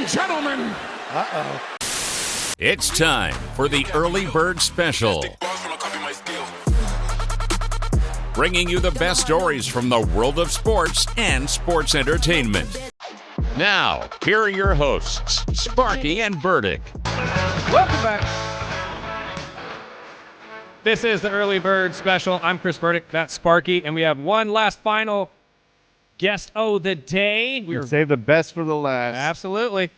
gentlemen. Uh-oh. It's time for the Early Bird Special. Bringing you the best stories from the world of sports and sports entertainment. Now, here are your hosts, Sparky and Burdick. Welcome back. This is the Early Bird Special. I'm Chris Burdick, that's Sparky, and we have one last final guest of the day. We'll save the best for the last. Absolutely.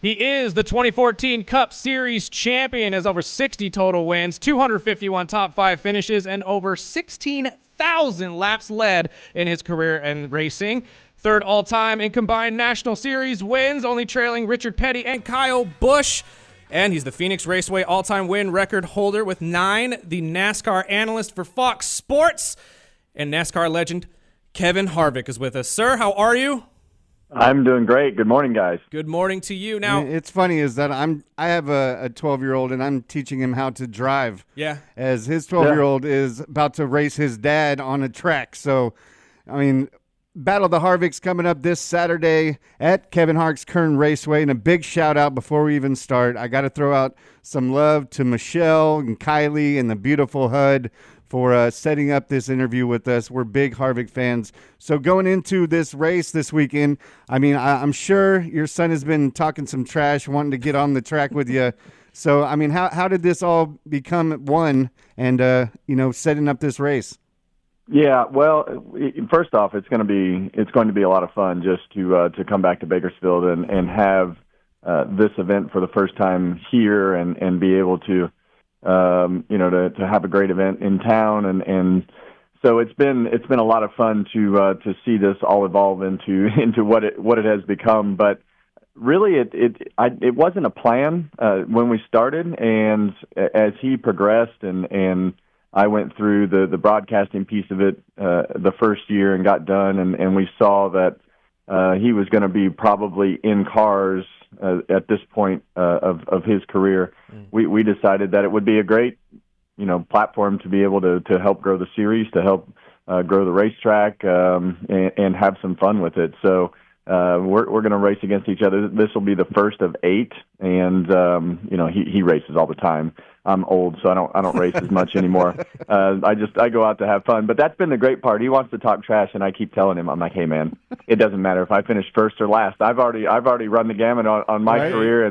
He is the 2014 Cup Series champion, has over 60 total wins, 251 top 5 finishes, and over 16,000 laps led in his career in racing. Third all-time in combined National Series wins, only trailing Richard Petty and Kyle Busch. And he's the Phoenix Raceway all-time win record holder with 9, the NASCAR analyst for Fox Sports, and NASCAR legend Kevin Harvick is with us. Sir, how are you? I'm doing great. Good morning, guys. Good morning to you. Now, it's funny is that I have a 12-year-old and I'm teaching him how to drive. Yeah. As his 12-year-old is about to race his dad on a track. So, I mean, Battle of the Harvicks coming up this Saturday at Kevin Harvick Kern Raceway. And a big shout out before we even start. I got to throw out some love to Michelle and Kylie and the beautiful HUD for setting up this interview with us. We're big Harvick fans. So going into this race this weekend, I mean, I'm sure your son has been talking some trash, wanting to get on the track with you. So, I mean, how did this all become one and, setting up this race? Yeah, well, first off, it's going to be a lot of fun just to come back to Bakersfield and have this event for the first time here and be able to to have a great event in town, and so it's been a lot of fun to see this all evolve into what it has become. But really, it wasn't a plan when we started, and as he progressed and I went through the broadcasting piece of it the first year and got done, and we saw that he was going to be probably in cars at this point of his career. We decided that it would be a great, platform to be able to help grow the series, to help grow the racetrack, and have some fun with it. So we're going to race against each other. This will be the first of 8, and he races all the time. I'm old, so I don't race as much anymore. I go out to have fun. But that's been the great part. He wants to talk trash, and I keep telling him, I'm like, hey man, it doesn't matter if I finish first or last. I've already run the gamut on my career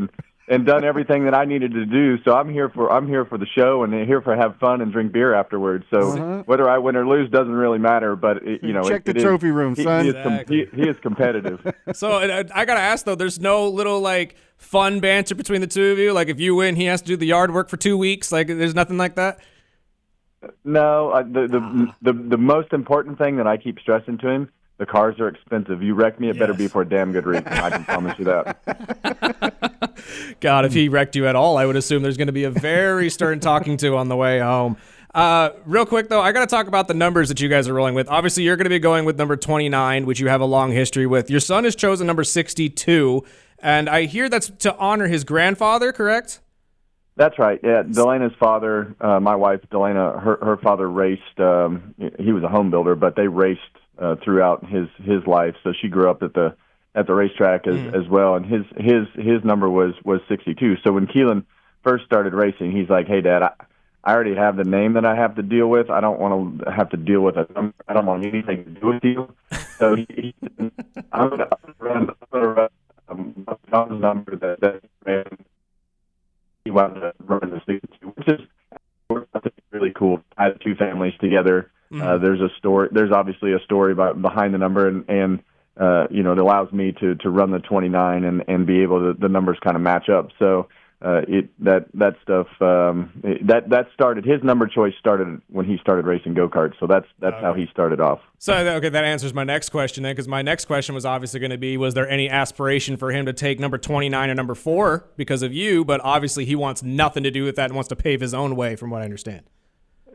and done everything that I needed to do. So I'm here for the show and here for have fun and drink beer afterwards. So whether I win or lose doesn't really matter. But check the trophy room, son. He is competitive. So I gotta ask though, there's no little fun banter between the two of you? Like if you win, he has to do the yard work for 2 weeks. Like there's nothing like that. No, the most important thing that I keep stressing to him: the cars are expensive. You wreck me, it better be for a damn good reason. I can promise you that. God, if he wrecked you at all, I would assume there's going to be a very stern talking to on the way home. Real quick, though, I got to talk about the numbers that you guys are rolling with. Obviously, you're going to be going with number 29, which you have a long history with. Your son has chosen number 62, and I hear that's to honor his grandfather, correct? That's right. Yeah, Delena's father, my wife, Delena, her father raced. He was a home builder, but they raced throughout his life. So she grew up at the racetrack as well, and his number was 62. So when Keelan first started racing, he's like, "Hey, Dad, I already have the name that I have to deal with. I don't want to have to deal with it. I don't want anything to do with you." So I'm going to run John's number that ran. He wound up running the 62, which is really cool. I have 2 families together. There's a story. There's obviously a story behind the number, and it allows me to run the 29 and be able to, the numbers kind of match up. So that stuff that started, his number choice started when he started racing go-karts. So that's how he started off. So okay, that answers my next question then, because my next question was obviously going to be, was there any aspiration for him to take number 29 or number 4 because of you? But obviously he wants nothing to do with that and wants to pave his own way, from what I understand.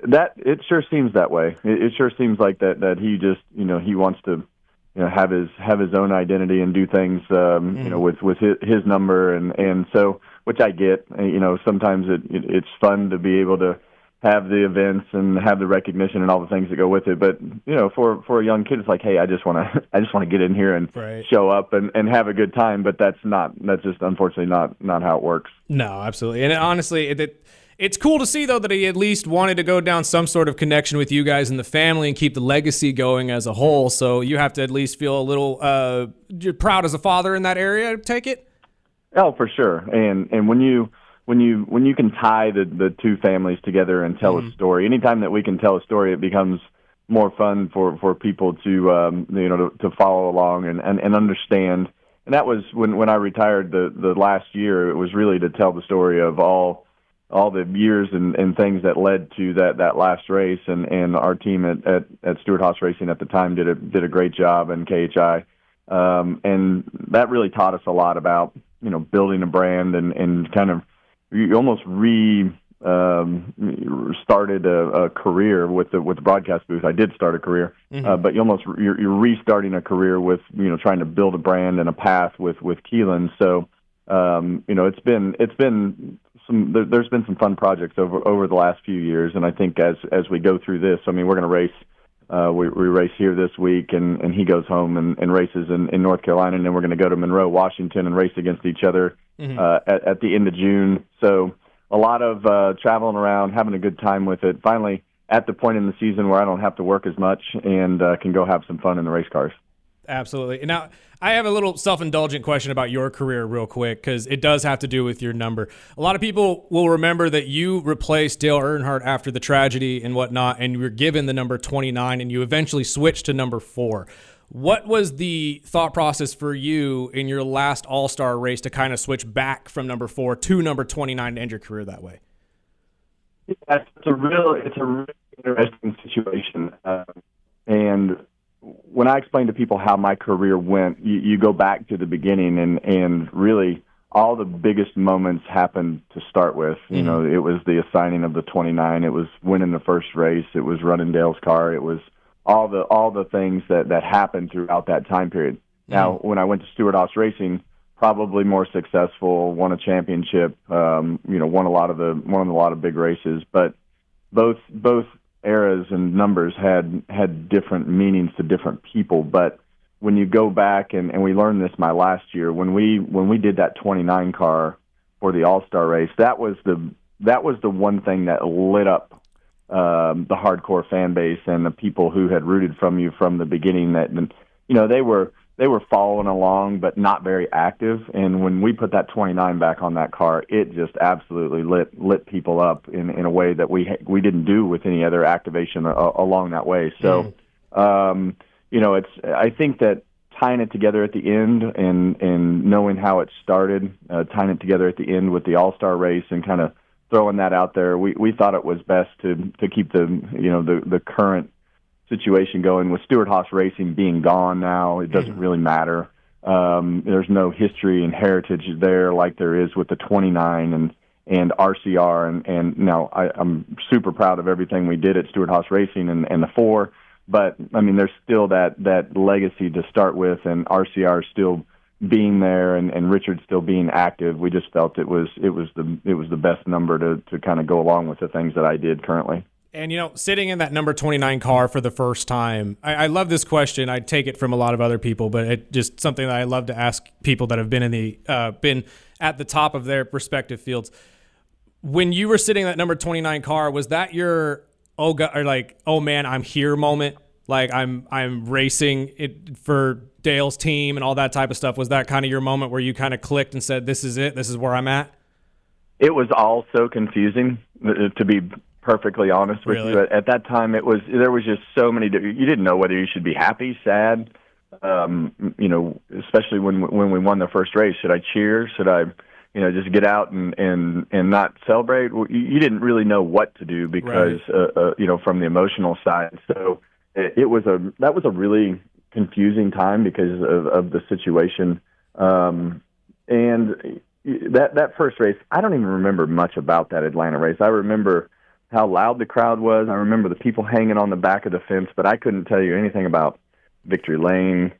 That it sure seems that way. It sure seems like that he just he wants to have his own identity and do things with his number and so, which I get. Sometimes it's fun to be able to have the events and have the recognition and all the things that go with it. But for a young kid, it's like, hey, I just want to get in here and show up and have a good time. But that's just unfortunately not how it works. No, absolutely. And honestly, it's cool to see, though, that he at least wanted to go down some sort of connection with you guys and the family and keep the legacy going as a whole. So you have to at least feel a little proud as a father in that area, take it? Oh, for sure. And when you can tie the two families together and tell a story, anytime that we can tell a story, it becomes more fun for people to follow along and understand. And that was when I retired the last year. It was really to tell the story of all the years and things that led to that last race, and our team at Stewart-Haas Racing at the time did a great job, and KHI, and that really taught us a lot about building a brand and kind of you almost started a career with the broadcast booth. I did start a career, but you're restarting a career with trying to build a brand and a path with Keelan. So there's been some fun projects over the last few years, and I think as we go through this, I mean, we're going to race. We race here this week, and he goes home and races in North Carolina, and then we're going to go to Monroe, Washington, and race against each other at the end of June. So a lot of traveling around, having a good time with it. Finally, at the point in the season where I don't have to work as much and can go have some fun in the race cars. Absolutely. Now, I have a little self-indulgent question about your career real quick, because it does have to do with your number. A lot of people will remember that you replaced Dale Earnhardt after the tragedy and whatnot, and you were given the number 29, and you eventually switched to number 4. What was the thought process for you in your last All-Star race to kind of switch back from number 4 to number 29 to end your career that way? Yeah, it's a really interesting situation. And when I explain to people how my career went, you go back to the beginning, and really all the biggest moments happened to start with. It was the assigning of the 29. It was winning the first race. It was running Dale's car. It was all the things that happened throughout that time period. Now, when I went to Stewart-Haas Racing, probably more successful, won a championship, won a lot of big races, but both eras and numbers had different meanings to different people. But when you go back and we learned this my last year when we did that 29 car for the All-Star race, that was the one thing that lit up the hardcore fan base and the people who had rooted from you from the beginning. That they were following along but not very active. And when we put that 29 back on that car, it just absolutely lit people up in a way that we didn't do with any other activation along that way. So, I think that tying it together at the end and knowing how it started, tying it together at the end with the All-Star race and kind of throwing that out there, we thought it was best to keep the current situation going. With Stewart-Haas Racing being gone now, it doesn't really matter. There's no history and heritage there like there is with the 29 and RCR, and now I'm super proud of everything we did at Stewart-Haas Racing and the 4, but I mean there's still that legacy to start with, and RCR still being there and Richard still being active. We just felt it was the best number to kind of go along with the things that I did currently. And, sitting in that number 29 car for the first time, I love this question. I take it from a lot of other people, but it's just something that I love to ask people that have been at the top of their respective fields. When you were sitting in that number 29 car, was that your, oh God, or like, oh man, I'm here moment? Like I'm racing it for Dale's team and all that type of stuff. Was that kind of your moment where you kind of clicked and said, this is it, this is where I'm at? It was all so confusing, to be perfectly honest with you. At that time, there was just so many. You didn't know whether you should be happy, sad. Especially when we won the first race. Should I cheer? Should I, just get out and not celebrate? You didn't really know what to do because, from the emotional side. So that was a really confusing time because of the situation. And that first race, I don't even remember much about that Atlanta race. I remember how loud the crowd was. I remember the people hanging on the back of the fence, but I couldn't tell you anything about Victory Lane,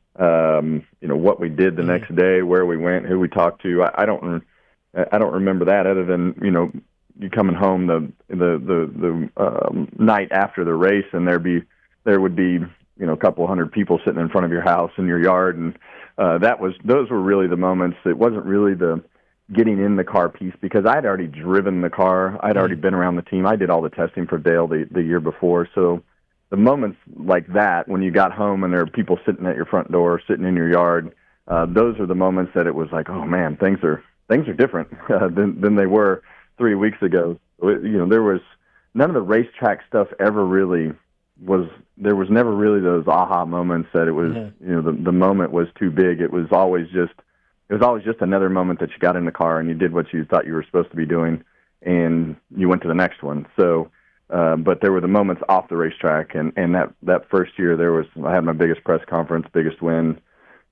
what we did the next day, where we went, who we talked to. I don't remember that other than, you coming home the night after the race, and there would be a couple hundred people sitting in front of your house in your yard, and those were really the moments. It wasn't really the getting in the car piece, because I'd already driven the car. I'd already been around the team. I did all the testing for Dale the year before. So the moments like that, when you got home and there are people sitting at your front door, sitting in your yard, those are the moments that it was like, oh man, things are different than they were 3 weeks ago. There was none of the racetrack stuff ever really there was never really those aha moments that it was, the moment was too big. It was always just another moment that you got in the car and you did what you thought you were supposed to be doing, and you went to the next one. So, but there were the moments off the racetrack, and that first year I had my biggest press conference, biggest win,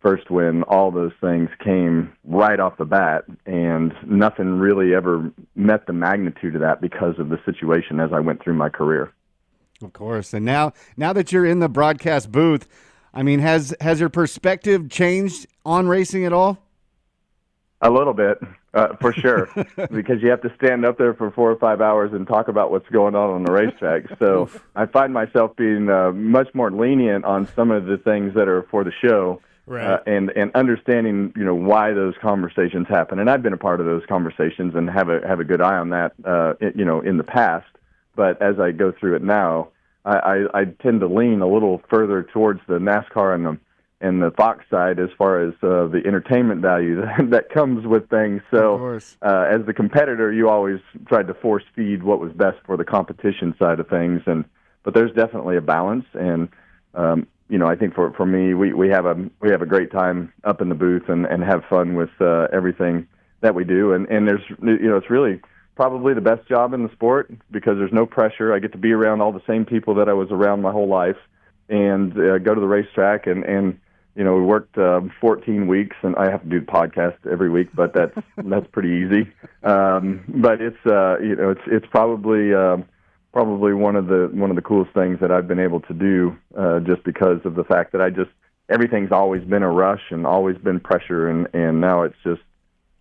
first win, all those things came right off the bat, and nothing really ever met the magnitude of that because of the situation as I went through my career. Of course. And now that you're in the broadcast booth, I mean, has your perspective changed on racing at all? A little bit, for sure, because you have to stand up there for 4 or 5 hours and talk about what's going on the racetrack. So I find myself being much more lenient on some of the things that are for the show, right. And understanding why those conversations happen. And I've been a part of those conversations and have a good eye on that in the past. But as I go through it now, I tend to lean a little further towards the NASCAR and the Fox side as far as the entertainment value that comes with things. So as the competitor, you always tried to force feed what was best for the competition side of things. But there's definitely a balance. And, I think for me, we have a great time up in the booth and have fun with everything that we do. And there's, it's really probably the best job in the sport because there's no pressure. I get to be around all the same people that I was around my whole life and go to the racetrack and we worked 14 weeks, and I have to do the podcast every week, but that's pretty easy. But it's probably one of the coolest things that I've been able to do, just because of the fact that everything's always been a rush and always been pressure, and now it's just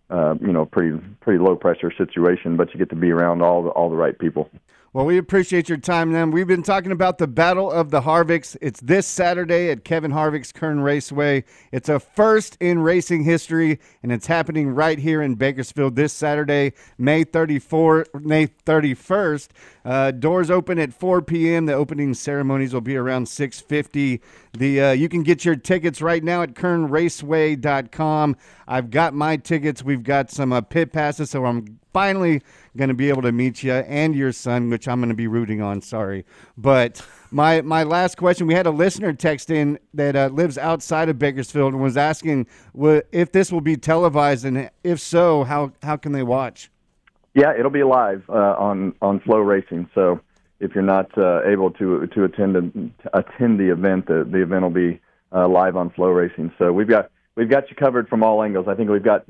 pretty low pressure situation, but you get to be around all the right people. Well, we appreciate your time, then. We've been talking about the Battle of the Harvicks. It's this Saturday at Kevin Harvick's Kern Raceway. It's a first in racing history, and it's happening right here in Bakersfield this Saturday, May 31st. Doors open at 4 p.m. The opening ceremonies will be around 6:50. You can get your tickets right now at kernraceway.com. I've got my tickets. We've got some pit passes, so I'm finally going to be able to meet you and your son, which I'm going to be rooting on. Sorry. But my last question, we had a listener text in that lives outside of Bakersfield and was asking if this will be televised, and if so, how can they watch? Yeah, it'll be live on Flow Racing. So if you're not able to attend the event, the event will be live on Flow Racing. So we've got you covered from all angles. I think we've got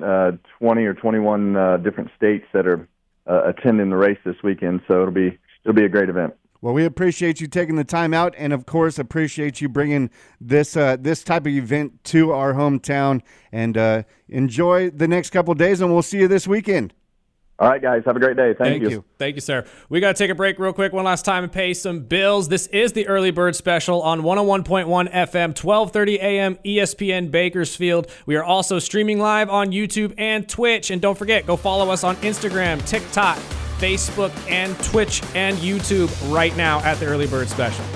20 or 21 different states that are attending the race this weekend. So it'll be a great event. Well, we appreciate you taking the time out, and of course appreciate you bringing this type of event to our hometown. And enjoy the next couple of days, and we'll see you this weekend. All right, guys. Have a great day. Thank you. Thank you, sir. We got to take a break real quick one last time and pay some bills. This is the Early Bird Special on 101.1 FM, 1230 AM, ESPN Bakersfield. We are also streaming live on YouTube and Twitch. And don't forget, go follow us on Instagram, TikTok, Facebook, and Twitch and YouTube right now at the Early Bird Special.